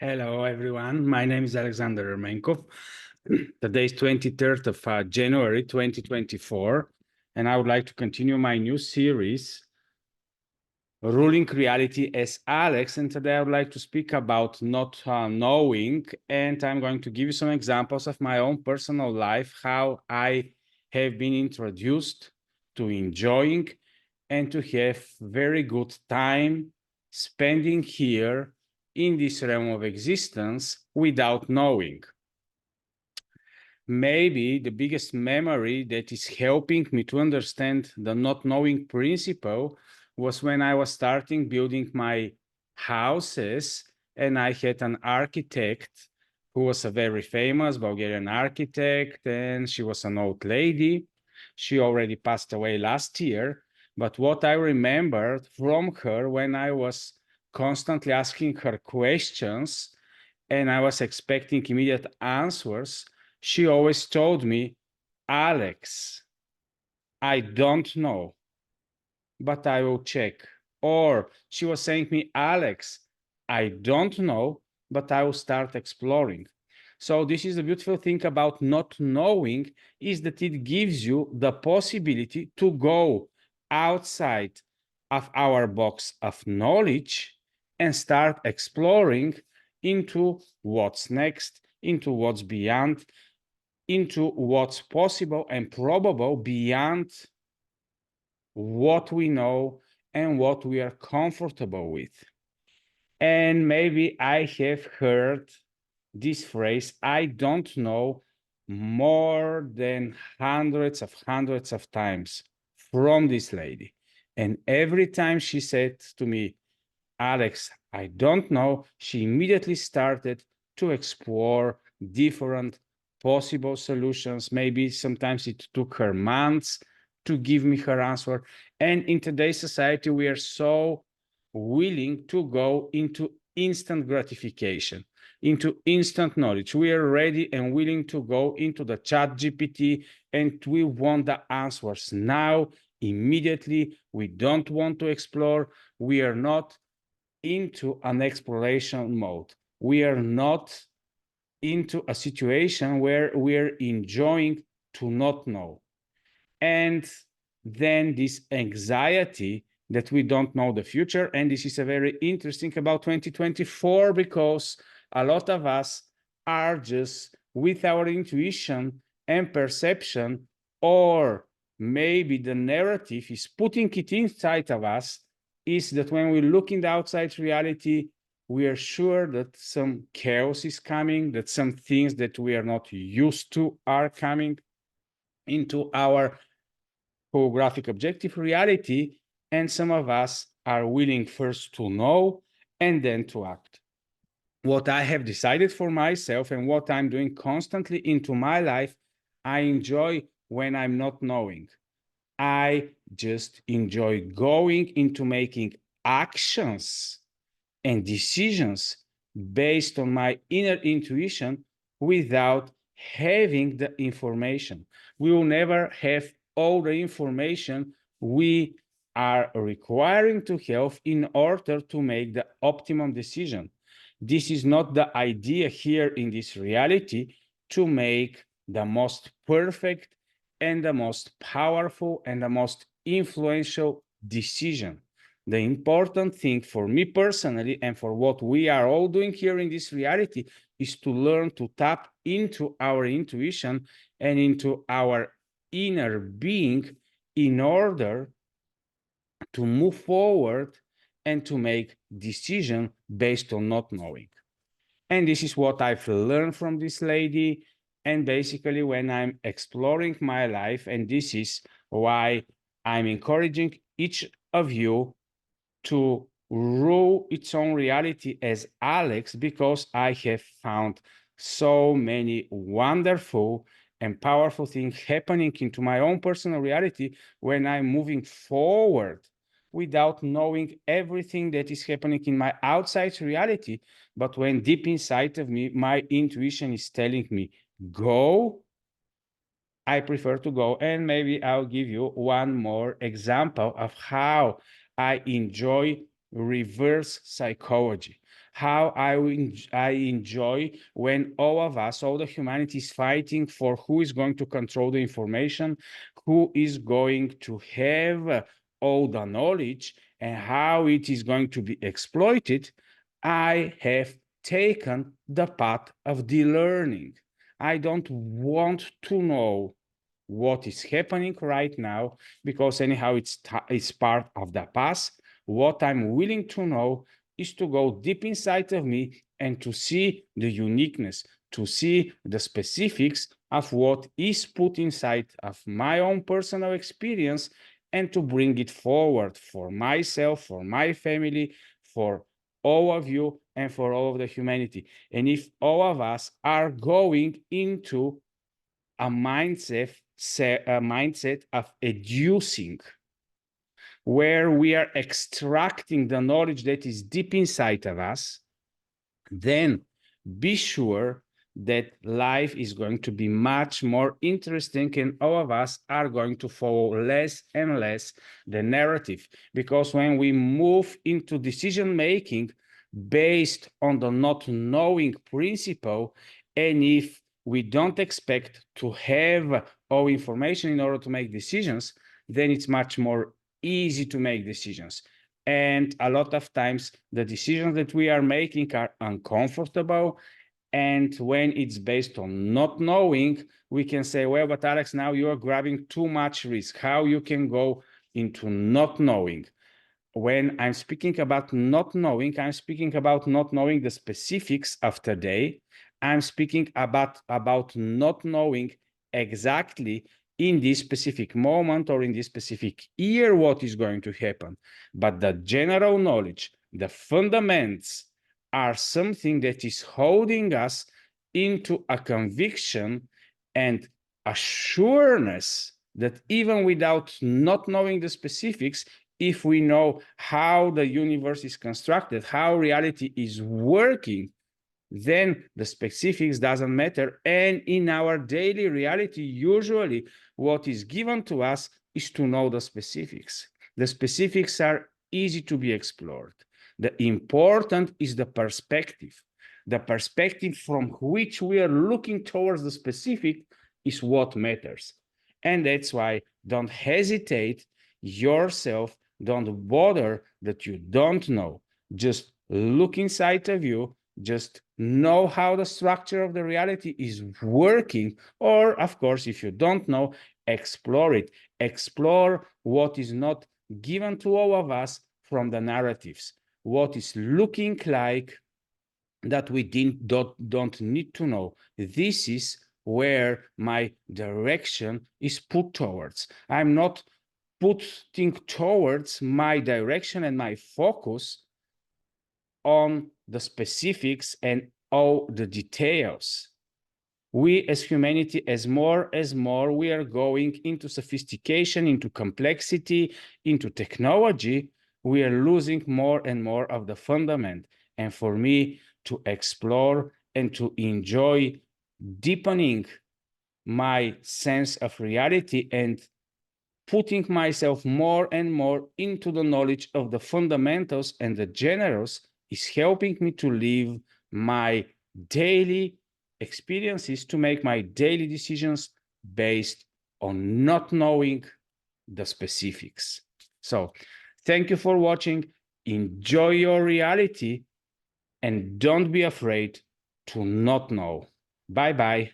Hello, everyone. My name is Alexander Ermenkov. Today is 23rd of January 2024, and I would like to continue my new series, Ruling Reality as Alex. And today I would like to speak about not knowing, and I'm going to give you some examples of my own personal life, how I have been introduced to enjoying and to have very good time spending here in this realm of existence without knowing. Maybe the biggest memory that is helping me to understand the not knowing principle was when I was starting building my houses, and I had an architect who was a very famous Bulgarian architect, and she was an old lady. She already passed away last year, but what I remembered from her when I was constantly asking her questions and I was expecting immediate answers, she always told me, Alex, I don't know, but I will check. Or she was saying to me, Alex, I don't know, but I will start exploring. So this is the beautiful thing about not knowing, is that it gives you the possibility to go outside of our box of knowledge and start exploring into what's next, into what's beyond, into what's possible and probable beyond what we know and what we are comfortable with. And maybe I have heard this phrase, I don't know, more than hundreds of times from this lady. And every time she said to me, Alex, I don't know, she immediately started to explore different possible solutions. Maybe sometimes it took her months to give me her answer. And in today's society, we are so willing to go into instant gratification, into instant knowledge. We are ready and willing to go into the chat GPT, and we want the answers now, immediately. We don't want to explore. We are not into an exploration mode. We are not into a situation where we're enjoying to not know. And then this anxiety that we don't know the future. And this is a very interesting about 2024, because a lot of us are just with our intuition and perception, or maybe the narrative is putting it inside of us, is that when we look in the outside reality, we are sure that some chaos is coming, that some things that we are not used to are coming into our holographic objective reality, and some of us are willing first to know and then to act. What I have decided for myself and what I'm doing constantly into my life, I enjoy when I'm not knowing. I just enjoy going into making actions and decisions based on my inner intuition without having the information. We will never have all the information we are requiring to have in order to make the optimum decision. This is not the idea here in this reality to make the most perfect and the most powerful and the most influential decision. The important thing for me personally, and for what we are all doing here in this reality, is to learn to tap into our intuition and into our inner being in order to move forward and to make decisions based on not knowing. And this is what I've learned from this lady. And basically, when I'm exploring my life, and this is why I'm encouraging each of you to rule its own reality as Alex, because I have found so many wonderful and powerful things happening into my own personal reality when I'm moving forward without knowing everything that is happening in my outside reality. But when deep inside of me, my intuition is telling me, go, I prefer to go. And maybe I'll give you one more example of how I enjoy reverse psychology. how I enjoy when all of us, all the humanity is fighting for who is going to control the information, who is going to have all the knowledge, and how it is going to be exploited. I have taken the path of the learning. I don't want to know what is happening right now, because anyhow it's part of the past. What I'm willing to know is to go deep inside of me and to see the uniqueness, to see the specifics of what is put inside of my own personal experience, and to bring it forward for myself, for my family, for all of you, and for all of the humanity. And if all of us are going into a mindset of educing, where we are extracting the knowledge that is deep inside of us, then be sure that life is going to be much more interesting, and all of us are going to follow less and less the narrative. Because when we move into decision making based on the not knowing principle, and if we don't expect to have all information in order to make decisions, then it's much more easy to make decisions. And a lot of times the decisions that we are making are uncomfortable. And when it's based on not knowing, we can say, well, but Alex, now you are grabbing too much risk. How you can go into not knowing? When I'm speaking about not knowing, I'm speaking about not knowing the specifics of today. I'm speaking about not knowing exactly in this specific moment or in this specific year what is going to happen. But the general knowledge, the fundamentals, are something that is holding us into a conviction and assurance that even without not knowing the specifics, if we know how the universe is constructed, how reality is working, then the specifics doesn't matter. And in our daily reality, usually what is given to us is to know the specifics. The specifics are easy to be explored. The important is the perspective. The perspective from which we are looking towards the specific is what matters. And that's why don't hesitate yourself, don't bother that you don't know. Just look inside of you, just know how the structure of the reality is working. Or, of course, if you don't know, explore it. Explore what is not given to all of us from the narratives, what is looking like that we don't need to know. This is where my direction is put towards. I'm not putting towards my direction and my focus on the specifics and all the details. We as humanity, as more we are going into sophistication, into complexity, into technology, we are losing more and more of the fundament. And for me to explore and to enjoy deepening my sense of reality and putting myself more and more into the knowledge of the fundamentals and the generals is helping me to live my daily experiences, to make my daily decisions based on not knowing the specifics. So thank you for watching. Enjoy your reality and don't be afraid to not know. Bye-bye.